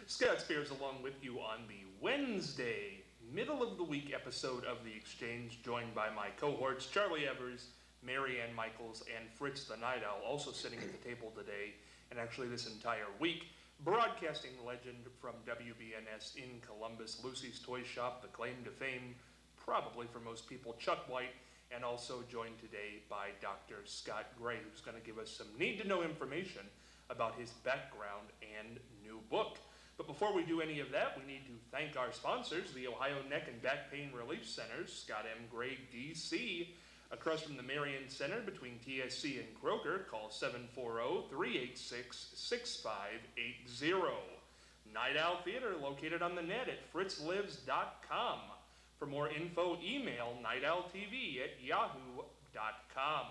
Scott Spears along with you on the Wednesday, middle of the week episode of The Exchange, joined by my cohorts Charlie Evers, Marianne Michaels, and Fritz the Night Owl, also sitting at the table today, and actually this entire week, broadcasting legend from WBNS in Columbus, Lucy's Toy Shop, the claim to fame, probably for most people, Chuck White, and also joined today by Dr. Scott Gray, who's going to give us some need-to-know information about his background and new book. But before we do any of that, we need to thank our sponsors, the Ohio Neck and Back Pain Relief Centers, Scott M. Gray, D.C., across from the Marion Center between TSC and Kroger. Call 740-386-6580. Night Owl Theater, located on the net at fritzlives.com. For more info, email nightowltv@yahoo.com.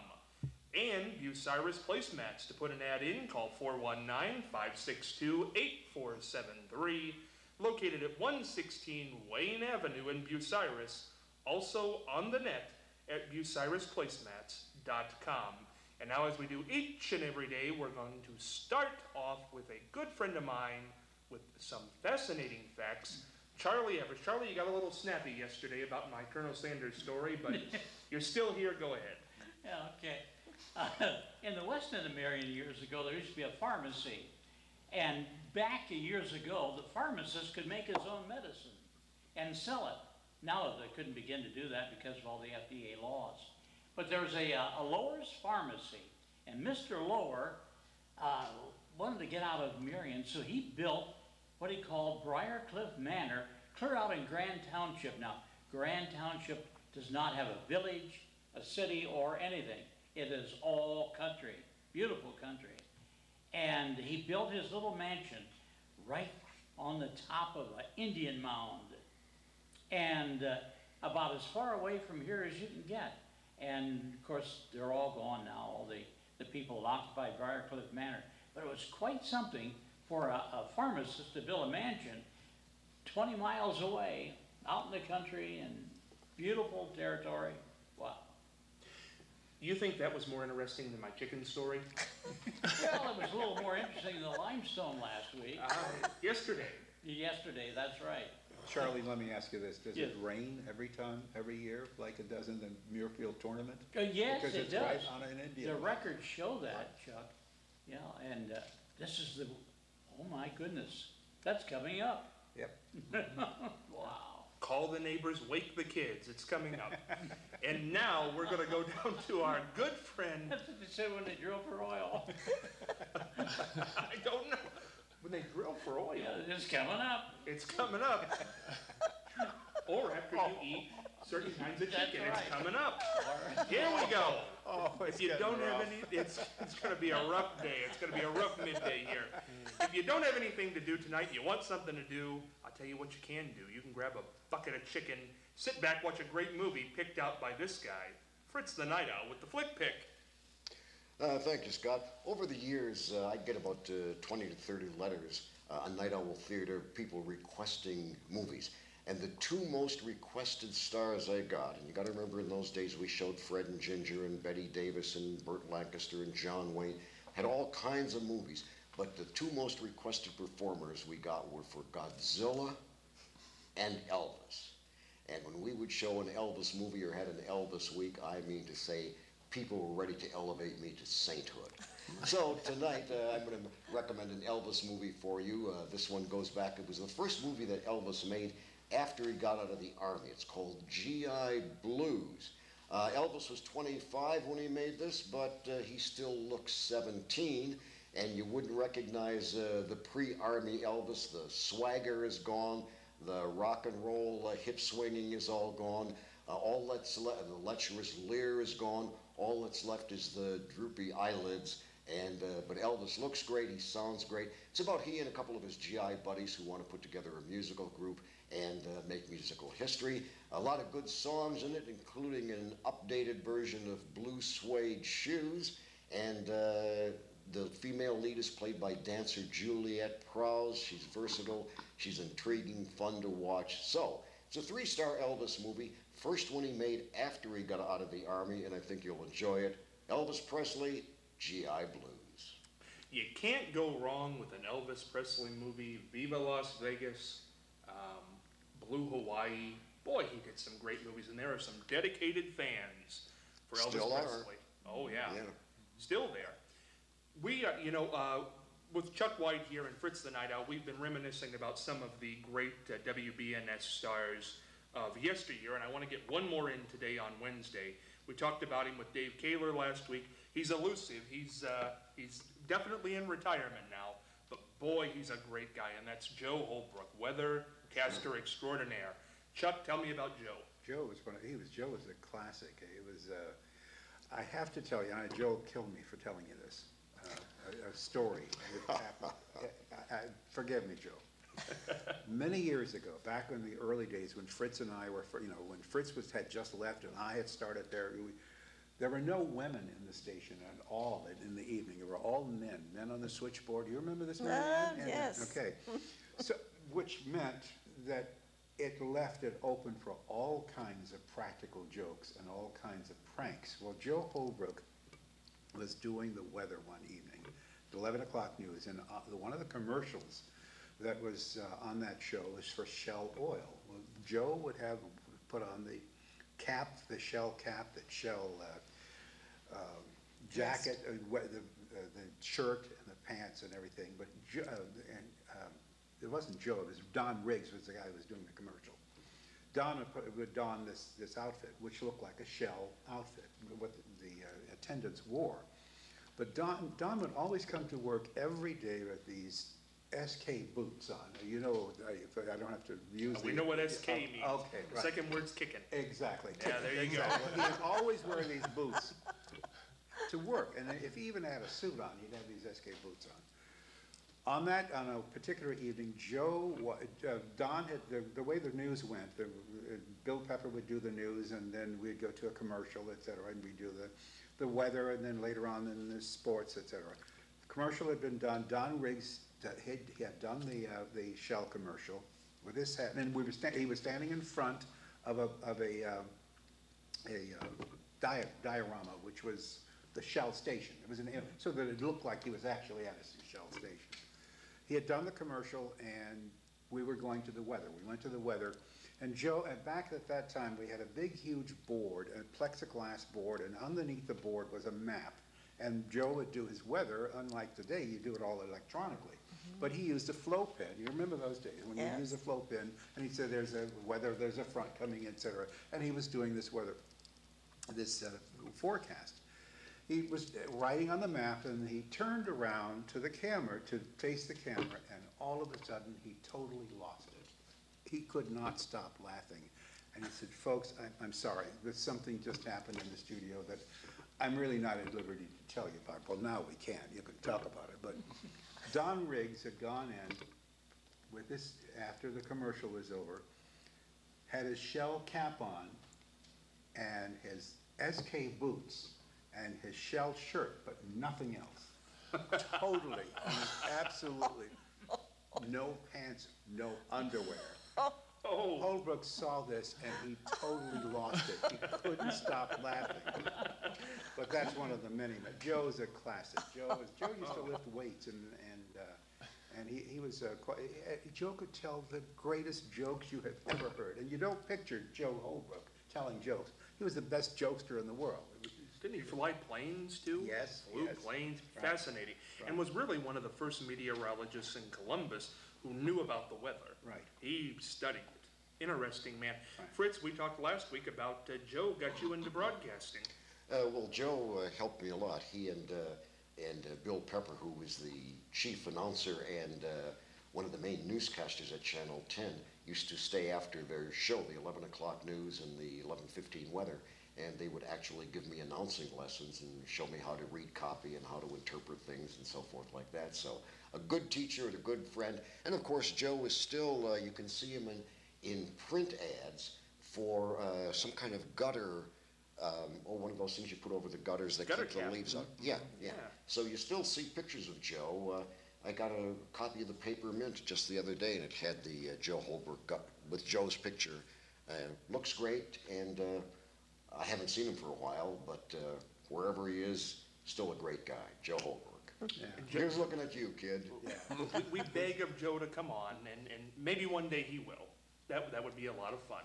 And Bucyrus Placemats. To put an ad in, call 419-562-8473. Located at 116 Wayne Avenue in Bucyrus. Also on the net at bucyrusplacemats.com. And now, as we do each and every day, we're going to start off with a good friend of mine with some fascinating facts. Charlie Evers. Charlie, you got a little snappy yesterday about my Colonel Sanders story, but you're still here. Go ahead. Yeah, okay. In the west end of Marion years ago, there used to be a pharmacy. And back years ago, the pharmacist could make his own medicine and sell it. Now they couldn't begin to do that because of all the FDA laws. But there was a Lower's Pharmacy, and Mr. Lower wanted to get out of Marion, so he built what he called Briarcliff Manor, clear out in Grand Township. Now, Grand Township does not have a village, a city, or anything. It is all country, beautiful country. And he built his little mansion right on the top of an Indian mound, and about as far away from here as you can get. And of course, they're all gone now, all the people that occupied Briarcliff Manor. But it was quite something for a pharmacist to build a mansion 20 miles away, out in the country, and beautiful territory. Wow. You think that was more interesting than my chicken story? Well, it was a little more interesting than the limestone last week. Yesterday. Yesterday, that's right. Charlie, let me ask you this. Does Yes. it rain every year like it does in the Muirfield tournament? Yes, because it it's does. right on an Indian. The records show that, Chuck. Yeah, and this is oh my goodness, that's coming up. Yep. Wow. Call the neighbors, wake the kids. It's coming up. And now we're going to go down to our good friend. That's what they said when they drill for oil. I don't know. When they drill for oil. Yeah, it's coming up. It's coming up. Or after you eat certain kinds of chicken, That's it's right. coming up. Here we go. If you don't have rough. any, it's going to be a rough day. It's going to be a rough midday here. If you don't have anything to do tonight, you want something to do, I'll tell you what you can do. You can grab a bucket of chicken, sit back, watch a great movie picked out by this guy, Fritz the Night Owl, with the Flick Pick. Thank you, Scott. Over the years, I get about 20 to 30 letters on Night Owl Theater, people requesting movies. And the two most requested stars I got, and you got to remember in those days we showed Fred and Ginger and Betty Davis and Burt Lancaster and John Wayne, had all kinds of movies. But the two most requested performers we got were for Godzilla and Elvis. And when we would show an Elvis movie or had an Elvis week, I mean to say, people were ready to elevate me to sainthood. So tonight, I'm going to recommend an Elvis movie for you. This one goes back, it was the first movie that Elvis made after he got out of the Army. It's called G.I. Blues. Elvis was 25 when he made this, but he still looks 17, and you wouldn't recognize the pre-Army Elvis. The swagger is gone, the rock and roll hip swinging is all gone. All that's left, the lecherous leer is gone. All that's left is the droopy eyelids. But Elvis looks great. He sounds great. It's about he and a couple of his GI buddies who want to put together a musical group and make musical history. A lot of good songs in it, including an updated version of Blue Suede Shoes. And the female lead is played by dancer Juliette Prowse. She's versatile. She's intriguing, fun to watch. So it's a 3-star Elvis movie. First one he made after he got out of the Army, and I think you'll enjoy it. Elvis Presley, G.I. Blues. You can't go wrong with an Elvis Presley movie. Viva Las Vegas, Blue Hawaii. Boy, he did some great movies, and there are some dedicated fans for Elvis Still are. Presley. Oh yeah, Yeah. still there. We, with Chuck White here and Fritz the Night Owl, we've been reminiscing about some of the great WBNS stars of yesteryear, and I want to get one more in today on Wednesday. We talked about him with Dave Kaler last week. He's elusive. He's definitely in retirement now, but boy, he's a great guy, and that's Joe Holbrook, weathercaster extraordinaire. Chuck, tell me about Joe. Joe was a classic. It was, I have to tell you, and Joe killed me for telling you this, a story that happened. Forgive me, Joe. Many years ago, back in the early days when Fritz and I were, when Fritz had just left and I had started there, there were no women in the station at all in the evening. There were all men on the switchboard. Do you remember this, Mary Ann? Yes. Okay. So, which meant that it left it open for all kinds of practical jokes and all kinds of pranks. Well, Joe Holbrook was doing the weather one evening, the 11 o'clock news, and one of the commercials that was on that show was for Shell Oil. Well, Joe would have put on the cap, the Shell cap, the Shell jacket, the shirt and the pants and everything, but it wasn't Joe, it was Don Riggs was the guy who was doing the commercial. Don would don this outfit, which looked like a Shell outfit, what the attendants wore. But Don would always come to work every day with these SK boots on. You know, I don't have to use We know what SK means. Okay, The right. second word's kicking. Exactly. Yeah, there you go. Exactly. He'd always wear these boots to work, and if he even had a suit on, he'd have these SK boots on. On a particular evening, Don had, the way the news went, Bill Pepper would do the news, and then we'd go to a commercial, et cetera, and we'd do the weather, and then later on in the sports, et cetera. The commercial had been done. Don Riggs, he had done the Shell commercial with his hat, and he was standing in front of a diorama, which was the Shell station. It was so that it looked like he was actually at a Shell station. He had done the commercial, and we were going to the weather. We went to the weather, and Joe, back at that time, we had a big, huge board, a plexiglass board, and underneath the board was a map. And Joe would do his weather, unlike today, you do it all electronically. But he used a flow pen. You remember those days when you used a flow pen, and he said, there's a weather, there's a front coming, et cetera. And he was doing this weather, this forecast. He was writing on the map, and he turned around to the camera, to face the camera, and all of a sudden, he totally lost it. He could not stop laughing. And he said, folks, I'm sorry, but something just happened in the studio that I'm really not at liberty to tell you about. Well, now we can. You can talk about it. But Don Riggs had gone in with this, after the commercial was over, had his Shell cap on and his SK boots and his Shell shirt, but nothing else. Totally, absolutely, no pants, no underwear. Oh, Holbrook saw this and he totally lost it. He couldn't stop laughing. But that's one of the many. Joe's a classic. Joe used to lift weights, and he was Joe could tell the greatest jokes you have ever heard. And you don't picture Joe Holbrook telling jokes. He was the best jokester in the world. didn't he fly planes too? Yes, Flew yes. planes, Right. fascinating. Right. And was really one of the first meteorologists in Columbus who knew about the weather. Right. He studied it. Interesting man. Right. Fritz, we talked last week about Joe got you into broadcasting. Well, Joe helped me a lot. He and Bill Pepper, who was the chief announcer and one of the main newscasters at Channel 10, used to stay after their show, the 11 o'clock news and the 11:15 weather, and they would actually give me announcing lessons and show me how to read copy and how to interpret things and so forth like that. So a good teacher and a good friend. And of course, Joe is still, you can see him in print ads for some kind of gutter, or one of those things you put over the gutters that Gutter keep the cap. leaves out. Yeah. Yeah. So you still see pictures of Joe. I got a copy of the Paper Mint just the other day, and it had the Joe Holbrook with Joe's picture. Looks great, and I haven't seen him for a while, but wherever he is, still a great guy, Joe Holbrook. Yeah. Here's looking at you, kid. We beg of Joe to come on, and maybe one day he will. That would be a lot of fun.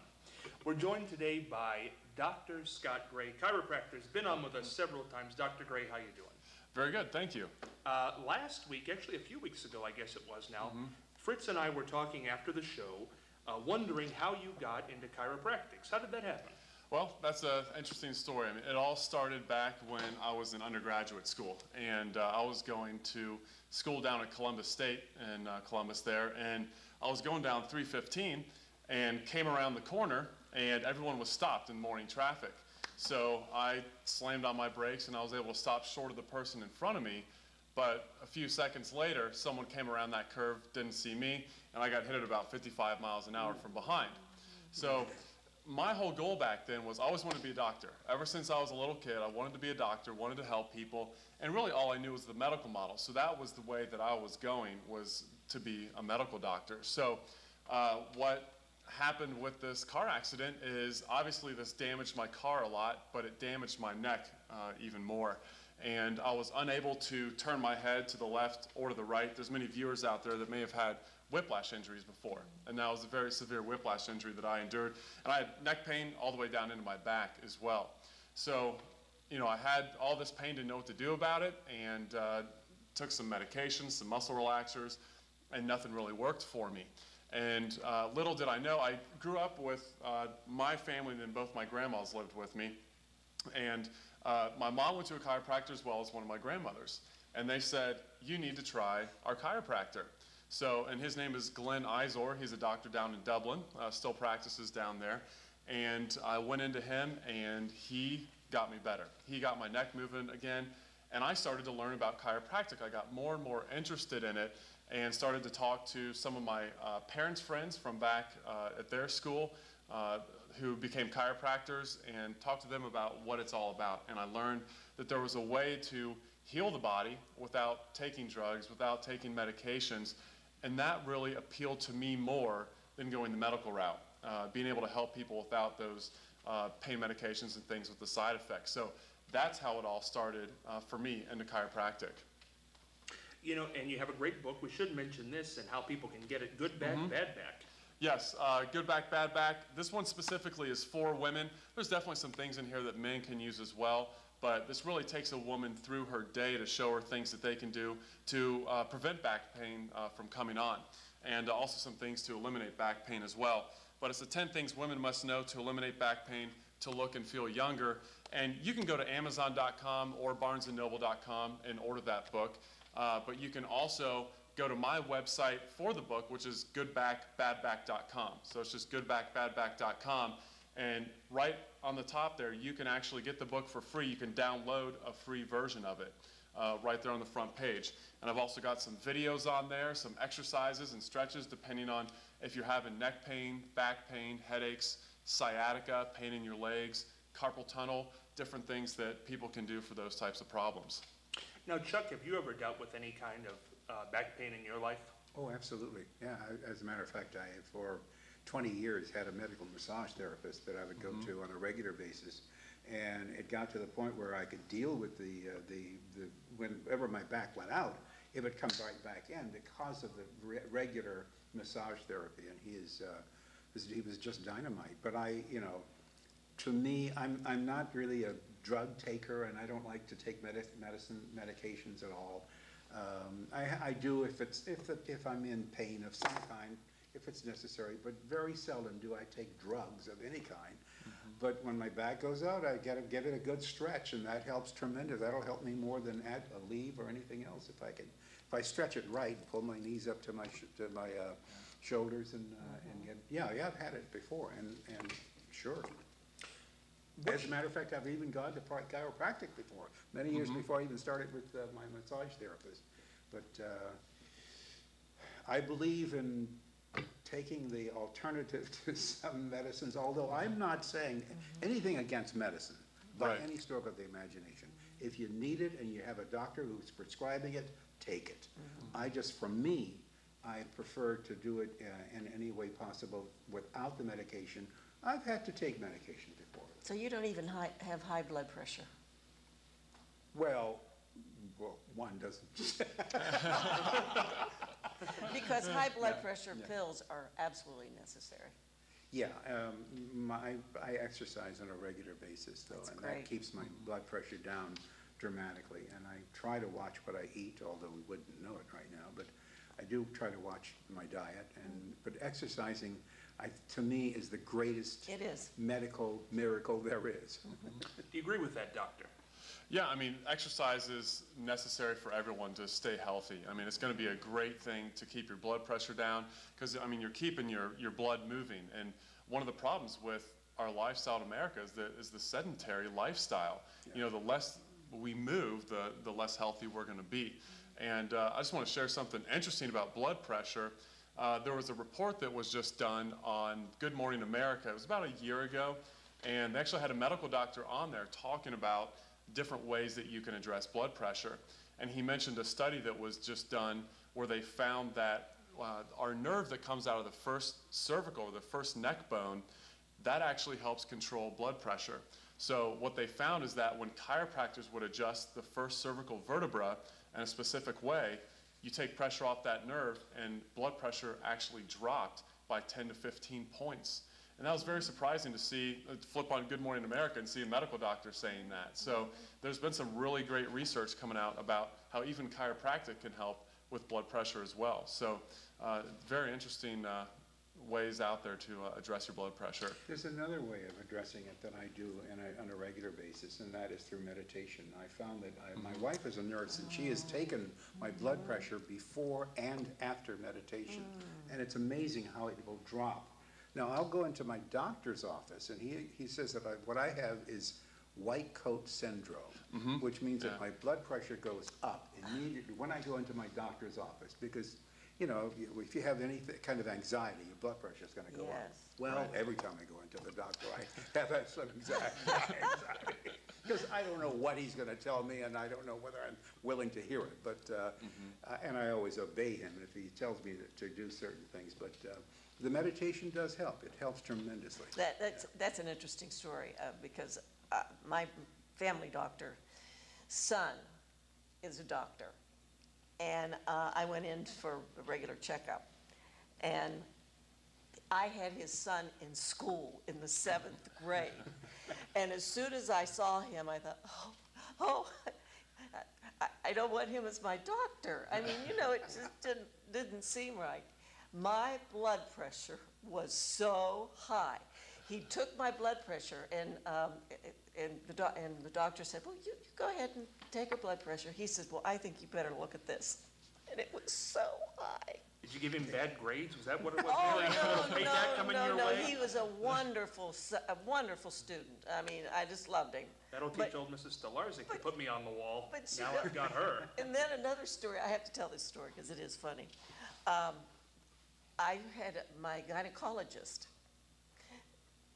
We're joined today by Dr. Scott Gray, chiropractor. Has been on with us several times. Dr. Gray, how you doing? Very good, thank you. Last week, actually a few weeks ago, I guess it was now, Fritz and I were talking after the show, wondering how you got into chiropractics. How did that happen? Well, that's an interesting story. I mean, it all started back when I was in undergraduate school, and I was going to school down at Columbus State in Columbus there, and I was going down 315 and came around the corner, and everyone was stopped in morning traffic. So I slammed on my brakes, and I was able to stop short of the person in front of me. But a few seconds later, someone came around that curve, didn't see me, and I got hit at about 55 miles an hour from behind. So my whole goal back then was I always wanted to be a doctor. Ever since I was a little kid, I wanted to be a doctor, wanted to help people, and really all I knew was the medical model. So that was the way that I was going, was to be a medical doctor. So what happened with this car accident is obviously this damaged my car a lot, but it damaged my neck even more. And I was unable to turn my head to the left or to the right. There's many viewers out there that may have had whiplash injuries before, and that was a very severe whiplash injury that I endured. And I had neck pain all the way down into my back as well. So, you know, I had all this pain, didn't know what to do about it, and took some medications, some muscle relaxers, and nothing really worked for me. And little did I know, I grew up with my family, and then both my grandmas lived with me. And my mom went to a chiropractor as well as one of my grandmothers. And they said, you need to try our chiropractor. So, and his name is Glenn Izor. He's a doctor down in Dublin, still practices down there. And I went into him, and he got me better. He got my neck moving again, and I started to learn about chiropractic. I got more and more interested in it, and started to talk to some of my parents' friends from back at their school who became chiropractors, and talked to them about what it's all about. And I learned that there was a way to heal the body without taking drugs, without taking medications, and that really appealed to me more than going the medical route, being able to help people without those pain medications and things with the side effects. So that's how it all started for me into chiropractic. You know, and you have a great book. We should mention this and how people can get it. Good Back, Bad Back. Yes, Good Back, Bad Back. This one specifically is for women. There's definitely some things in here that men can use as well, but this really takes a woman through her day to show her things that they can do to prevent back pain from coming on, and also some things to eliminate back pain as well. But it's the 10 things women must know to eliminate back pain, to look and feel younger. And you can go to Amazon.com or BarnesandNoble.com and order that book. But you can also go to my website for the book, which is goodbackbadback.com. So it's just goodbackbadback.com. And right on the top there, you can actually get the book for free. You can download a free version of it right there on the front page. And I've also got some videos on there, some exercises and stretches depending on if you're having neck pain, back pain, headaches, sciatica, pain in your legs, carpal tunnel, different things that people can do for those types of problems. Now, Chuck, have you ever dealt with any kind of back pain in your life? Oh, absolutely. Yeah, as a matter of fact, I, for 20 years, had a medical massage therapist that I would go to on a regular basis. And it got to the point where I could deal with whenever my back went out, it would come right back in because of the regular massage therapy. And he was just dynamite. But to me, I'm not really a drug taker, and I don't like to take medications at all. I do if I'm in pain of some kind, if it's necessary, but very seldom do I take drugs of any kind. But when my back goes out, I gotta give it a good stretch, and that helps tremendous. That'll help me more than Aleve or anything else if I stretch it right, pull my knees up to my shoulders and get. Yeah, I've had it before, and sure. As a matter of fact, I've even gone to chiropractic before, many years before I even started with my massage therapist. But I believe in taking the alternative to some medicines, although I'm not saying anything against medicine by Right. any stroke of the imagination. If you need it and you have a doctor who's prescribing it, take it. For me, I prefer to do it in any way possible without the medication. I've had to take medication before. So you don't even have high blood pressure? Well, one doesn't. Because high blood pressure pills are absolutely necessary. Yeah, I exercise on a regular basis though, That's and great. that keeps my blood pressure down dramatically. And I try to watch what I eat, although we wouldn't know it right now, but I do try to watch my diet. But exercising, to me, is the greatest It is. medical miracle there is. Do you agree with that, doctor? Yeah, I mean, exercise is necessary for everyone to stay healthy. I mean, it's going to be a great thing to keep your blood pressure down because, I mean, you're keeping your blood moving. And one of the problems with our lifestyle in America is the sedentary lifestyle. You know, the less we move, the less healthy we're going to be. And I just want to share something interesting about blood pressure. There was a report that was just done on Good Morning America. It was about a year ago, and they actually had a medical doctor on there talking about different ways that you can address blood pressure. And he mentioned a study that was just done where they found that our nerve that comes out of the first cervical, or the first neck bone, that actually helps control blood pressure. So what they found is that when chiropractors would adjust the first cervical vertebra in a specific way, you take pressure off that nerve and blood pressure actually dropped by 10 to 15 points. And that was very surprising to see, flip on Good Morning America and see a medical doctor saying that. So there's been some really great research coming out about how even chiropractic can help with blood pressure as well. So very interesting ways out there to address your blood pressure. There's another way of addressing it that I do on a regular basis, and that is through meditation. I found that my wife is a nurse, and she has taken my blood pressure before and after meditation, and it's amazing how it will drop. Now, I'll go into my doctor's office, and he says that what I have is white coat syndrome, which means that my blood pressure goes up immediately when I go into my doctor's office, because you know, if you have any kind of anxiety, your blood pressure is going to go up. Yes. Well, every time I go into the doctor, I have some anxiety, because I don't know what he's going to tell me, and I don't know whether I'm willing to hear it. But and I always obey him if he tells me to do certain things. But the meditation does help. It helps tremendously. That's an interesting story because my family doctor son is a doctor. And I went in for a regular checkup, and I had his son in school in the 7th grade. And as soon as I saw him, I thought, oh, I don't want him as my doctor. I mean, you know, it just didn't seem right. My blood pressure was so high. He took my blood pressure, and the doctor said, well, you go ahead and take her blood pressure. He said, well, I think you better look at this. And it was so high. Did you give him bad grades? Was that what it was? Oh, Mary? A little pay back coming your no, way? he was a wonderful student. I mean, I just loved him. That'll teach old Mrs. Stolarczyk to put me on the wall. But you Now know- I've got her. And then another story, I have to tell this story because it is funny. I had my gynecologist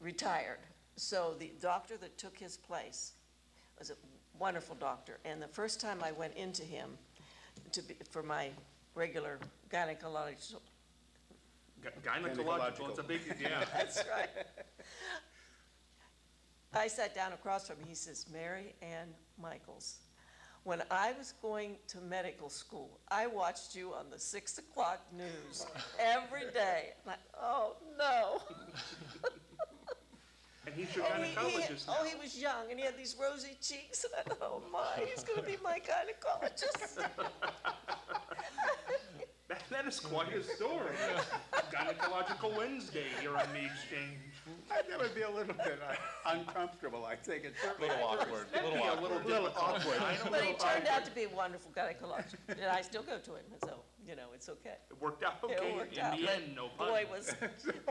retired. So the doctor that took his place was a wonderful doctor. And the first time I went into him for my regular gynecological, Gynecological. It's a big, yeah. that's right. I sat down across from him. He says, Mary Ann Michaels, when I was going to medical school, I watched you on the 6 o'clock news every day. I'm like, oh, no. And he's your And gynecologist now. he was young, and he had these rosy cheeks, and I thought, oh, my, he's going to be my gynecologist. That is quite a story. Gynecological Wednesday here on The Exchange. That would be a little bit uncomfortable, I think. It's A certainly little awkward. That'd be a little awkward. But he turned out to be a wonderful gynecologist, and I still go to him, so, you know, it's okay. It worked out It okay worked in out, the but end, no pun. boy,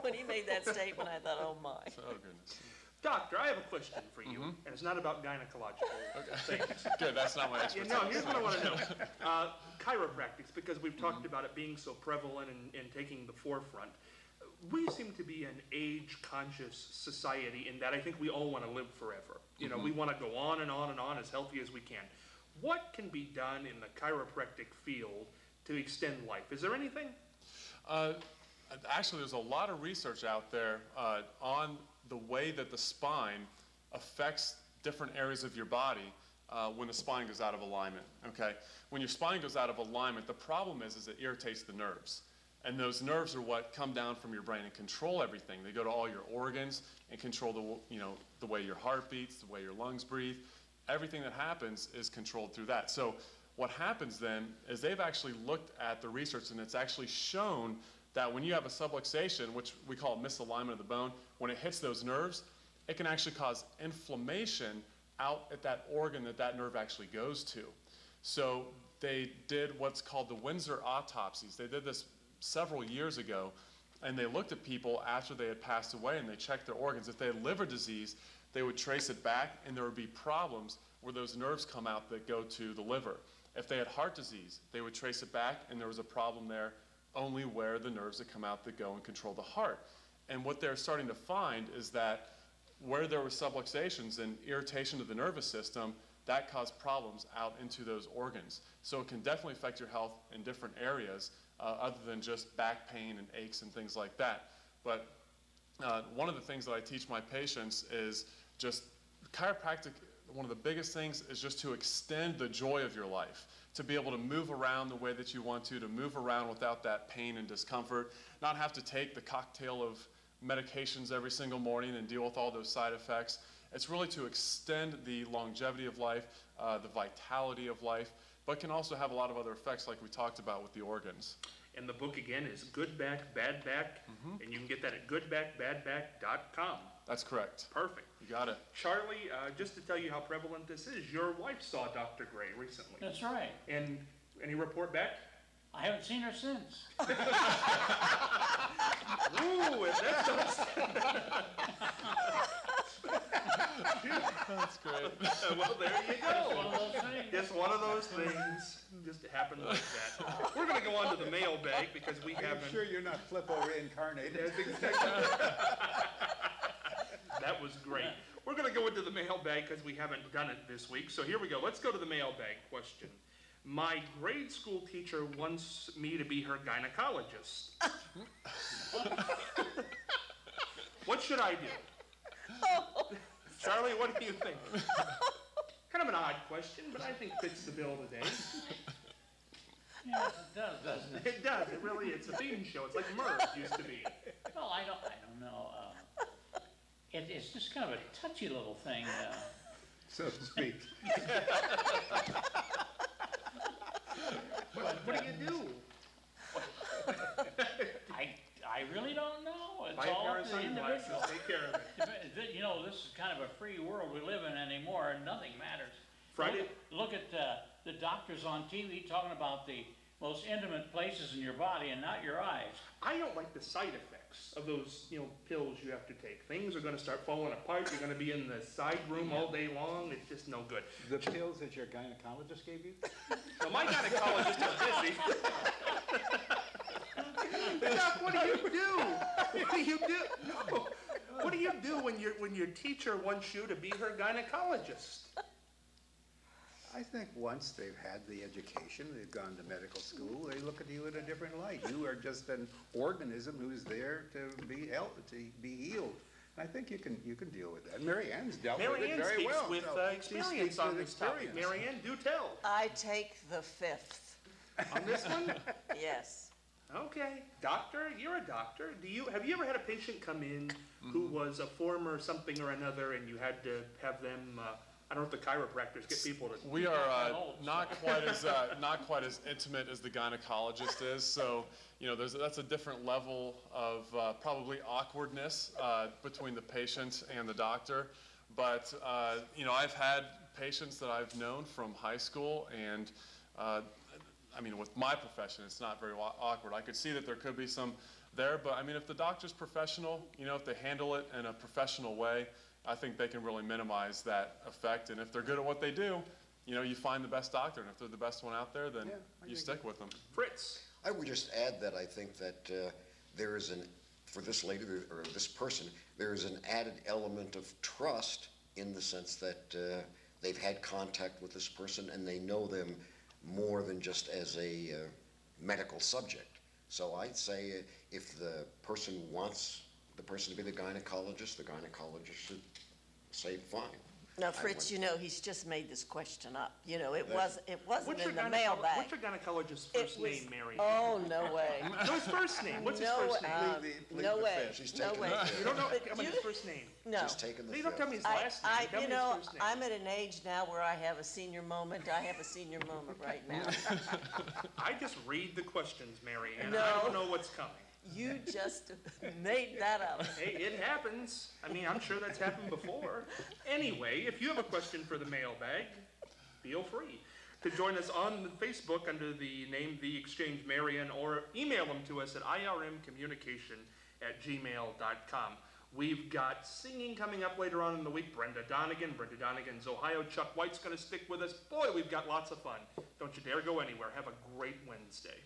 when he made that statement, I thought, oh, my. Oh, goodness. Doctor, I have a question for you, and it's not about gynecological things. Good, that's not my You expertise. know, here's what I want to know. Chiropractics, because we've talked about it being so prevalent and taking the forefront. We seem to be an age-conscious society in that I think we all want to live forever. You know, we want to go on and on and on as healthy as we can. What can be done in the chiropractic field to extend life? Is there anything? Actually, there's a lot of research out there on the way that the spine affects different areas of your body when the spine goes out of alignment, okay? When your spine goes out of alignment, the problem is it irritates the nerves. And those nerves are what come down from your brain and control everything. They go to all your organs and control the way your heart beats, the way your lungs breathe. Everything that happens is controlled through that. So what happens then is they've actually looked at the research, and it's actually shown that when you have a subluxation, which we call misalignment of the bone, when it hits those nerves, it can actually cause inflammation out at that organ that nerve actually goes to. So they did what's called the Windsor autopsies. They did this several years ago, and they looked at people after they had passed away, and they checked their organs. If they had liver disease, they would trace it back, and there would be problems where those nerves come out that go to the liver. If they had heart disease, they would trace it back, and there was a problem there only where the nerves that come out that go and control the heart. And what they're starting to find is that where there were subluxations and irritation to the nervous system, that caused problems out into those organs. So it can definitely affect your health in different areas other than just back pain and aches and things like that. But one of the things that I teach my patients is just chiropractic. One of the biggest things is just to extend the joy of your life, to be able to move around the way that you want to move around without that pain and discomfort, not have to take the cocktail of medications every single morning and deal with all those side effects. It's really to extend the longevity of life, the vitality of life, but can also have a lot of other effects like we talked about with the organs. And the book again is Good Back, Bad Back, and you can get that at goodbackbadback.com. That's correct. Perfect. You got it. Charlie, just to tell you how prevalent this is, your wife saw Dr. Gray recently. That's right. And any report back? I haven't seen her since. Ooh, and that's That's great. well, there you It's one go. of those things. Just one of those things. Just happened like that. We're going to go on to the mailbag because we Are you haven't. sure you're not Flippo reincarnated? That's exactly. That was great. We're going to go into the mailbag because we haven't done it this week. So here we go. Let's go to the mailbag question. My grade school teacher wants me to be her gynecologist. What should I do? Charlie, what do you think? Kind of an odd question, but I think fits the bill today. Yes, it does, doesn't it? It does. It really. It's a theme show. It's like Murph used to be. Well, I don't know. It's just kind of a touchy little thing. So to speak. What do you do? I really don't know. It's Buy a all pair up of to the sunglasses. individual. Take care of it. You know, this is kind of a free world we live in anymore, and nothing matters. Friday. Look at the doctors on TV talking about the most intimate places in your body and not your eyes. I don't like the side effects of those, pills you have to take. Things are going to start falling apart. You're going to be in the side room all day long. It's just no good. The pills that your gynecologist gave you? So my gynecologist is busy. Doc, what do you do? What do you do? No. What do you do when your teacher wants you to be her gynecologist? I think once they've had the education, they've gone to medical school, they look at you in a different light. You are just an organism who's there to be healed. And I think you can deal with that. Mary Ann's dealt with Mary it Ann very speaks well. with So she experience speaks on with this topic. experience. Mary Ann, do tell. I take the fifth. On this one? Yes. Okay, doctor, you're a doctor. Have you ever had a patient come in who was a former something or another, and you had to have them? I don't know if the chiropractors get people to. We are that old. not quite as intimate as the gynecologist is. So that's a different level of probably awkwardness between the patient and the doctor. But I've had patients that I've known from high school, and with my profession, it's not very awkward. I could see that there could be some there, but if the doctor's professional, if they handle it in a professional way, I think they can really minimize that effect. And if they're good at what they do, you find the best doctor. And if they're the best one out there, then you stick with them. Fritz. I would just add that I think that there is for this lady or this person, there is an added element of trust in the sense that they've had contact with this person and they know them more than just as a medical subject. So I'd say if the person wants the person to be the gynecologist should say, fine. Now, I Fritz, went- you know, he's just made this question up. You know, it That's- wasn't in the mailbag. What's your gynecologist's It first was- name, Mary? Oh, no way. No, his first name. What's his No, first name? no way, She's no taking way. the fifth. You don't know But I mean, you- his first name. No. She's taking the You don't tell me fifth. his last name. Tell You me know, his first name. I'm at an age now where I have a senior moment. I have a senior moment right now. I just read the questions, Mary Ann. No. I don't know what's coming. You just made that up. Hey, it happens. I mean, I'm sure that's happened before. Anyway, if you have a question for the mailbag, feel free to join us on Facebook under the name The Exchange Marion, or email them to us at irmcommunication@gmail.com. We've got singing coming up later on in the week. Brenda Donegan's Ohio. Chuck White's going to stick with us. Boy, we've got lots of fun. Don't you dare go anywhere. Have a great Wednesday.